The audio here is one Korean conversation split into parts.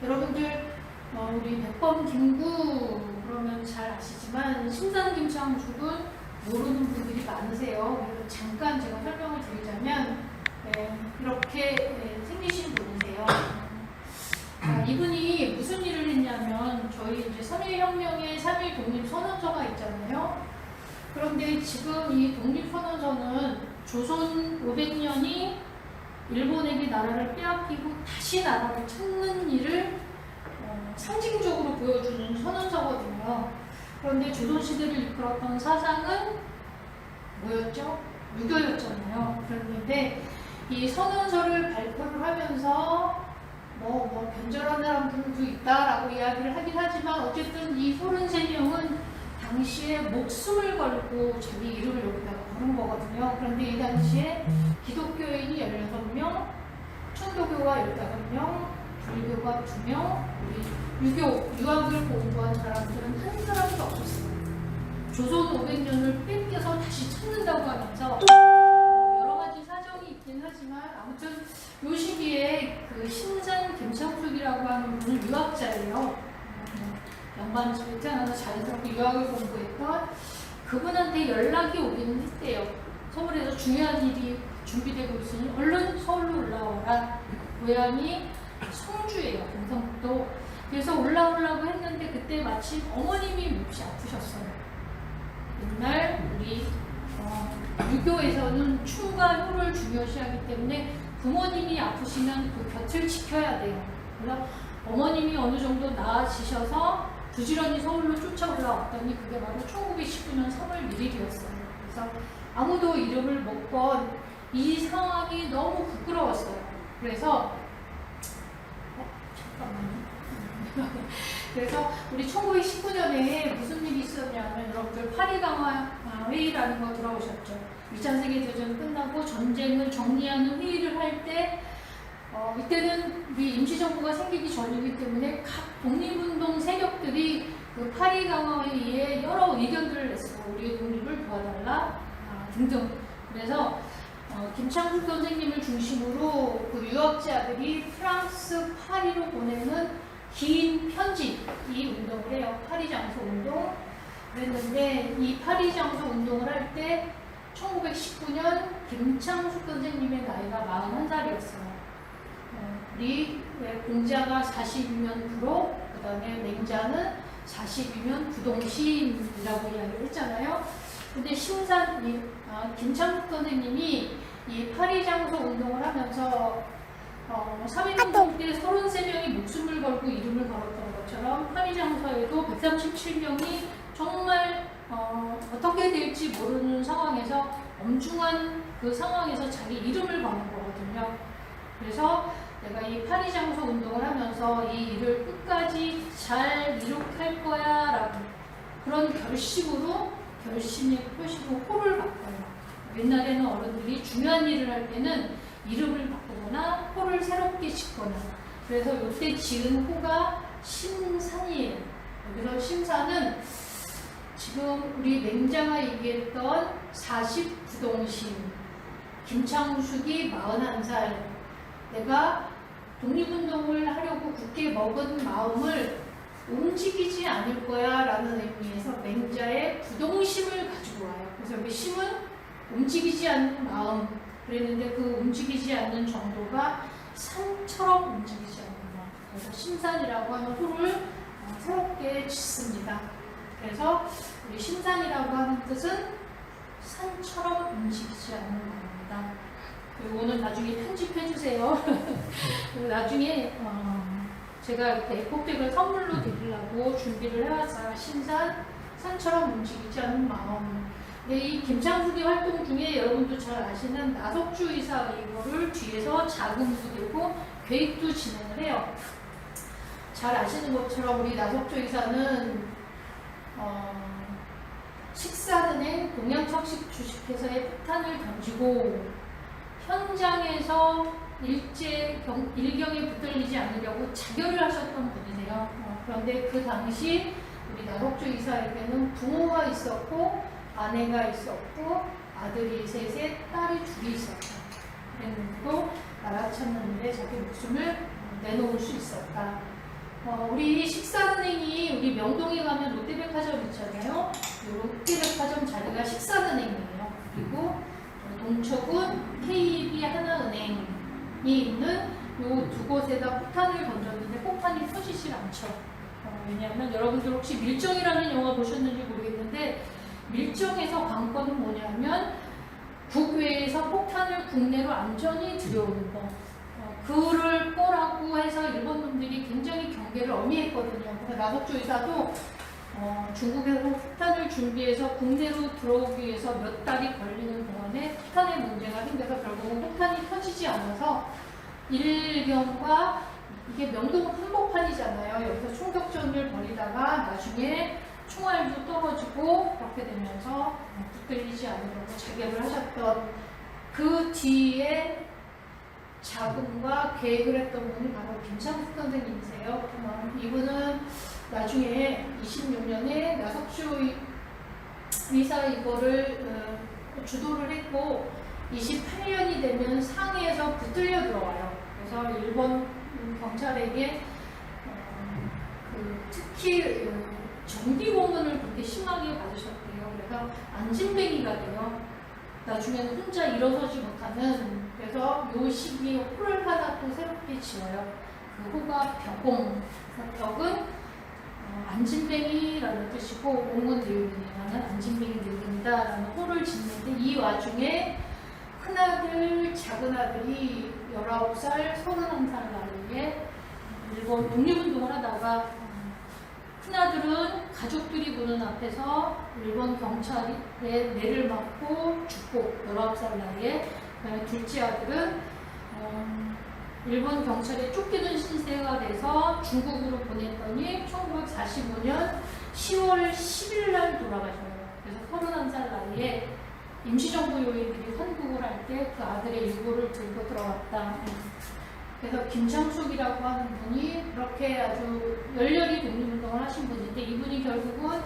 여러분들 우리 백범 김구 그러면 잘 아시지만 심산 김창숙은 모르는 분들이 많으세요. 그래서 잠깐 제가 설명을 드리자면 이렇게 생기신 분이세요. 이분이 무슨 일을 했냐면 저희 이제 3.1혁명의 3.1 독립선언서가 있잖아요. 그런데 지금 이 독립선언서는 조선 500년이 일본에게 나라를 빼앗기고 다시 나라를 찾는 일을 상징적으로 보여주는 선언서거든요. 그런데 조선시대를 이끌었던 사상은 뭐였죠? 유교였잖아요. 그런데 이 선언서를 발표를 하면서 변절한 사람들도 있다라고 이야기를 하긴 하지만 어쨌든 이 33명은 당시에 목숨을 걸고 자기 이름을 여기다가 거는 거거든요. 그런데 이 당시에 기독교인이 16명, 천도교가 15명, 불교가 2명, 우리 유학을 공부한 사람들은 한 사람도 없었어요. 조선 500년을 뺏겨서 다시 찾는다고 하면서 여러 가지 사정이 있긴 하지만 아무튼 요 시기에 그 신산 김창숙이라고 하는 분은 유학자예요. 양반 집에 태어나서 자연스럽게 유학을 공부했던 그분한테 연락이 오기는 했대요. 서울에서 중요한 일이 준비되고 있으니 얼른 서울로 올라와라. 고향이 성주예요. 경상북도. 그래서 올라오려고 했는데 그때 마침 어머님이 몹시 아프셨어요. 옛날 우리 유교에서는 춤과 효를 중요시하기 때문에 부모님이 아프시면 그 곁을 지켜야 돼요. 그래서 어머님이 어느 정도 나아지셔서 부지런히 서울로 쫓아 올라왔더니 그게 바로 1919년 3월 1일이었어요. 그래서 아무도 이름을 못 건 이 상황이 너무 부끄러웠어요. 그래서 그래서 우리 1919년에 무슨 일이 있었냐면 여러분들 파리강화 회의라는 거 들어오셨죠. 2차 세계대전 끝나고 전쟁을 정리하는 회의를 할 때 이때는 우리 임시정부가 생기기 전이기 때문에 각 독립운동 세력들이 그 파리강화 회의에 여러 의견들을 냈어요. 우리의 독립을 도와달라 등등. 그래서 김창숙 선생님을 중심으로 그 유학자들이 프랑스 파리로 보내는 긴 편지 이 운동을 해요. 파리장소 운동. 그랬는데 이 파리장소 운동을 할 때 1919년 김창숙 선생님의 나이가 41살이었어요. 우리 공자가 42면 부록, 그 다음에 맹자는 42면 부동신이라고 이야기를 했잖아요. 근데 김창숙 선생님이 이 파리장소 운동을 하면서 3.1운동 때 33명이 목숨을 걸고 이름을 걸었던 것처럼 파리장소에도 137명이 정말 어떻게 될지 모르는 상황에서 엄중한 그 상황에서 자기 이름을 거는 거거든요. 그래서 내가 이 파리장소 운동을 하면서 이 일을 끝까지 잘 이룩할 거야 라고 그런 결심의 표시로 호를 바꿔요. 옛날에는 어른들이 중요한 일을 할 때는 이름을 바꾸거나 호를 새롭게 짓거나 그래서 이때 지은 호가 심산이에요. 그래서 심산은 지금 우리 맹자가 얘기했던 40부동신 김창숙이 41살 내가 독립운동을 하려고 굳게 먹은 마음을 움직이지 않을 거야 라는 의미에서 맹자의 부동심을 가지고 와요. 그래서 여기 심은 움직이지 않는 마음 그랬는데 그 움직이지 않는 정도가 산처럼 움직이지 않는 마음. 그래서 심산이라고 하는 호를 새롭게 짓습니다. 그래서 우리 심산이라고 하는 뜻은 산처럼 움직이지 않는 마음입니다. 그리고 오늘 나중에 편집해 주세요. 나중에 제가 이렇게 에코백을 선물로 드리려고 준비를 해왔어요. 심산, 산처럼 움직이지 않는 마음. 근데 이 김창숙의 활동 중에 여러분도 잘 아시는 나석주 의사 이거를 뒤에서 자금도 들고 계획도 진행을 해요. 잘 아시는 것처럼 우리 나석주 의사는 식사은행 동양척식 주식회사에 폭탄을 던지고 현장에서 일경에 붙들리지 않으려고 자결을 하셨던 분이세요. 그런데 그 당시 우리 나석주 의사에게는 부모가 있었고 아내가 있었고 아들이 셋에 딸이 둘이 있었다. 그랬는데도 나라 찾는 일에 자기 목숨을 내놓을 수 있었다. 우리 식사은행이 우리 명동에 가면 롯데백화점 있잖아요. 이 롯데백화점 자리가 식사은행이에요. 그리고 동척은 KB 하나은행이 있는 이 두 곳에다 폭탄을 던졌는데 폭탄이 터지질 않죠. 왜냐하면 여러분들 혹시 밀정이라는 영화 보셨는지 모르겠는데 밀정에서 관건은 뭐냐면 국외에서 폭탄을 국내로 안전히 들여오는 거. 그를 꼬라고 해서 일본 놈들이 굉장히 경계를 엄히했거든요. 그래서 나석조 의사도 중국에서 폭탄을 준비해서 국내로 들어오기 위해서 몇 달이 걸리는 동안에 폭탄의 문제가 생겨서 결국은 폭탄이 터지지 않아서 일병과 이게 명동 한복판이잖아요. 여기서 총격전을 벌이다가 나중에 총알도 떨어지고 그렇게 되면서 붙들리지 않으려고 자결을 하셨던 그 뒤에 자금과 계획을 했던 분이 바로 김창숙 선생님이세요. 이분은 나중에 26년에 나석조 의사 이거를 주도를 했고 28년이 되면 상해에서 붙들려 들어와요. 그래서 일본 경찰에게 특히 정기고문을 그렇게 심하게 받으셨대요. 그래서 안진뱅이가 돼요. 나중에는 혼자 일어서지 못하는. 그래서 요 시기에 호를 하나 또 새롭게 지어요. 그 호가 벽공. 벽은 안진뱅이라는 뜻이고 옹은 늙은이, 나는 안진뱅이 늙은이다라는 호를 짓는데 이 와중에 큰아들, 작은아들이 19살, 31살 나이에 일본 독립운동을 하다가 큰아들은 가족들이 보는 앞에서 일본 경찰에 매를 맞고 죽고 19살 나이에, 그다음에 둘째 아들은 일본 경찰에 쫓기는 신세가 돼서 중국으로 보냈더니 1945년 10월 10일 날 돌아가셔요. 그래서 31살 나이에 임시정부 요인들이 헌국을 할 때 그 아들의 일부를 들고 들어왔다. 그래서 김창숙이라고 하는 분이 그렇게 아주 열렬히 독립운동을 하신 분인데 이분이 결국은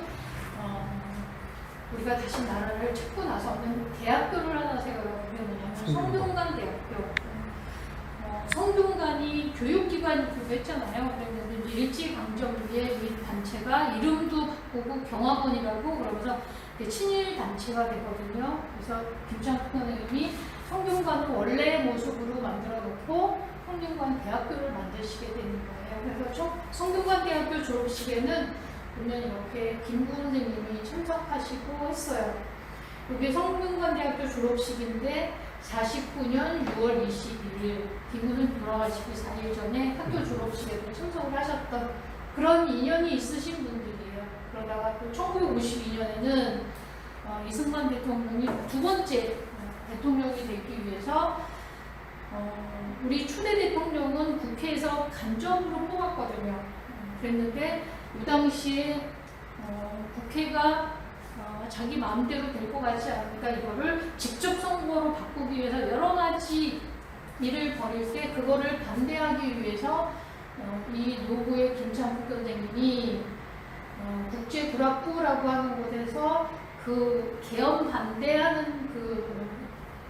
우리가 다시 나라를 찾고 나서는 대학교를 하나 세워요. 그게 뭐냐면 성균관 대학교. 성균관이 교육기관이기도 했잖아요. 그랬는데 일제강점기에 이 단체가 이름도 바꾸고 경화원이라고 그러면서 친일 단체가 되거든요. 그래서 김창숙 선생님이 성균관을 원래 모습으로 만들어 놓고 성균관 대학교를 만드시게 되는 거예요. 그래서 성균관 대학교 졸업식에는 보면 이렇게 김구 선생님이 참석하시고 했어요. 이게 성균관 대학교 졸업식인데 49년 6월 21일 김구는 돌아가시기 4일 전에 학교 졸업식에도 참석을 하셨던 그런 인연이 있으신 분들이에요. 그러다가 또 1952년에는 이승만 대통령이 두 번째 대통령이 되기 위해서 우리 초대 대통령은 국회에서 간접으로 뽑았거든요. 그랬는데 이 당시에 국회가 자기 마음대로 될 것 같지 않으니까 이거를 직접 선거로 바꾸기 위해서 여러 가지 일을 벌일 때 그거를 반대하기 위해서 이 노구의 김창숙 선생님이 국제불합부라고 하는 곳에서 그 계엄 반대하는 그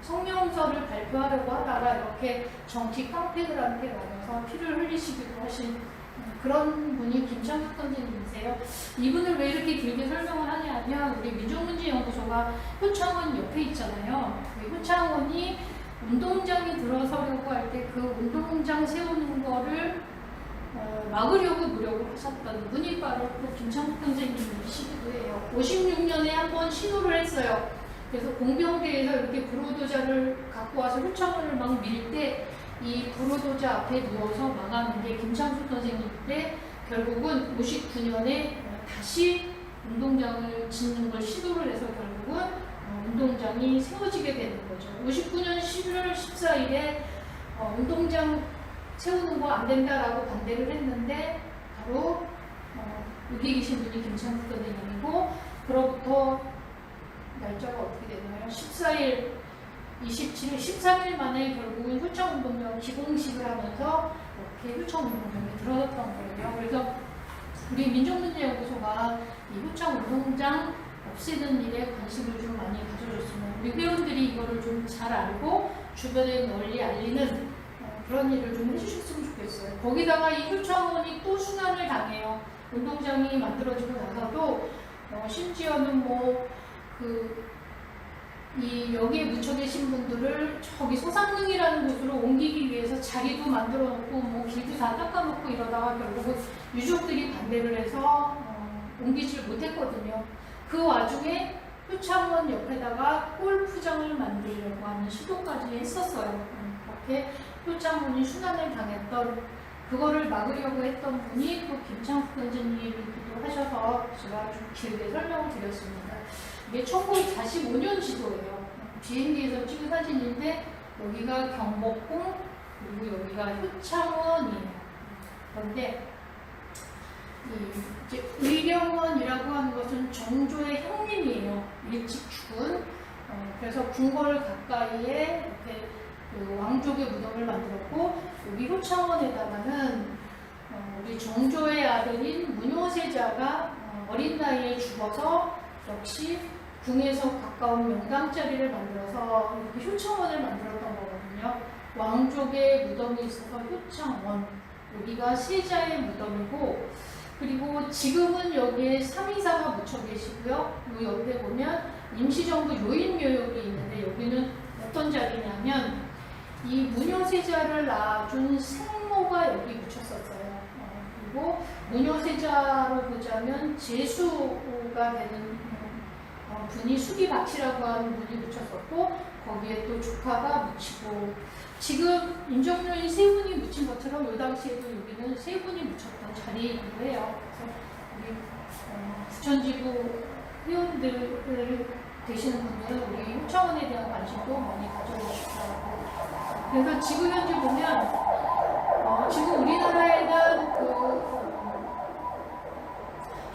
성명서를 발표하려고 하다가 이렇게 정치 깡패들한테 맞아서 피를 흘리시기도 하신 그런 분이 김창숙 선생님이세요. 이분을 왜 이렇게 길게 설명을 하냐면 우리 민족문제연구소가 효창원 옆에 있잖아요. 효창원이 운동장에 들어서려고 할 때 그 운동장 세우는 거를 막으려고 노력을 하셨던 분이 바로 또 김창숙 선생님이시기도 해요. 56년에 한번 신호를 했어요. 그래서 공병대에서 이렇게 불호도자를 갖고 와서 효창원을 막 밀 때 이 불호도자 앞에 누워서 막아낸 게 김창숙 선생님인데 결국은 59년에 다시 운동장을 짓는 걸 시도를 해서 결국은 운동장이 세워지게 되는 거죠. 59년 11월 14일에 운동장 세우는 거 안 된다라고 반대를 했는데 바로 여기 계신 분이 김창숙 선생님이고 그로부터 날짜가 어떻게 되나요? 14일, 27일, 13일 만에 결국은 효창운동장 기공식을 하면서 이렇게 효창운동장에 들어섰던 거예요. 그래서 우리 민족문제연구소가 이 효창운동장 없애는 일에 관심을 좀 많이 가져줬으면 우리 회원들이 이거를 좀 잘 알고 주변에 널리 알리는 그런 일을 좀 해주셨으면 좋겠어요. 거기다가 이 효창원이 또 순환을 당해요. 운동장이 만들어지고 나서도 심지어는 여기에 묻혀 계신 분들을 저기 소상릉이라는 곳으로 옮기기 위해서 자리도 만들어 놓고 길도 다 닦아 놓고 이러다가 결국은 유족들이 반대를 해서 옮기질 못했거든요. 그 와중에 효창원 옆에다가 골프장을 만들려고 하는 시도까지 했었어요. 그렇게 효창원이 순환을 당했던 그거를 막으려고 했던 분이 또 김창숙 선생님이기도 하셔서 제가 좀 길게 설명을 드렸습니다. 이게 1945년 지도예요. 비행기에서 찍은 사진인데 여기가 경복궁 그리고 여기가 효창원이에요. 그런데 이제 의령원이라고 하는 것은 정조의 형님이에요. 일찍 죽은. 그래서 궁궐 가까이에 이렇게 그 왕족의 무덤을 만들었고 여기 효창원에다가는 우리 정조의 아들인 문효세자가 어린 나이에 죽어서 역시 궁에서 가까운 명당자리를 만들어서 이렇게 효창원을 만들었던 거거든요. 왕족의 무덤이 있어서 효창원. 여기가 세자의 무덤이고 그리고 지금은 여기에 삼이사가 묻혀 계시고요. 이 옆에 보면 임시정부 요인묘역이 있는데 여기는 어떤 자리냐면 이 문효세자를 낳아준 생모가 여기 묻혔었어요. 그리고 문효세자로 보자면 제수가 되는 분이 수기박씨라고 하는 분이 묻혔었고 거기에 또 조카가 묻히고 지금 임정요인 세 분이 묻힌 것처럼 이 당시에도 여기는 세 분이 묻혔던 자리이기도 해요. 그래서 우리 부천지구 회원들 되시는 분들은 우리 효창원에 대한 관심도 많이 가져주시더라고요. 그래서 지금 현재 보면 지금 우리나라에는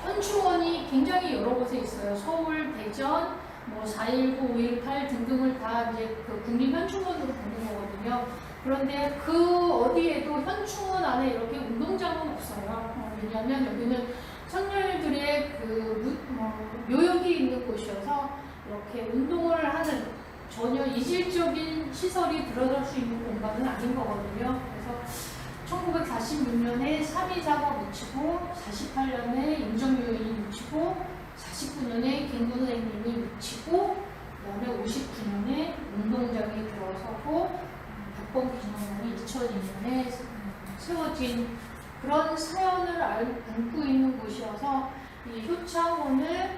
현충원이 굉장히 여러 곳에 있어요. 서울, 대전, 4.19, 5.18 등등을 다 이제 그 국립현충원으로 보는 거거든요. 그런데 그 어디에도 현충원 안에 이렇게 운동장은 없어요. 왜냐하면 여기는 선녀들의 묘역이 있는 곳이어서 이렇게 운동을 하는 전혀 이질적인 시설이 들어갈 수 있는 공간은 아닌 거거든요. 그래서 1946년에 삼이사가 묻히고 48년에 임정요인이 묻히고 49년에 김구선생님이 묻히고 그다음에 59년에 운동장이 들어서고 박범기념관이 2002년에 세워진 그런 사연을 안고 있는 곳이어서 이 효창원을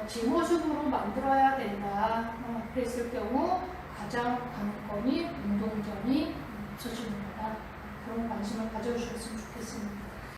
제 모습으로 만들어야 된다 그랬을 경우 가장 관건이 운동장이 묻혀집니다. 그런 관심을 가져주셨으면 좋겠습니다.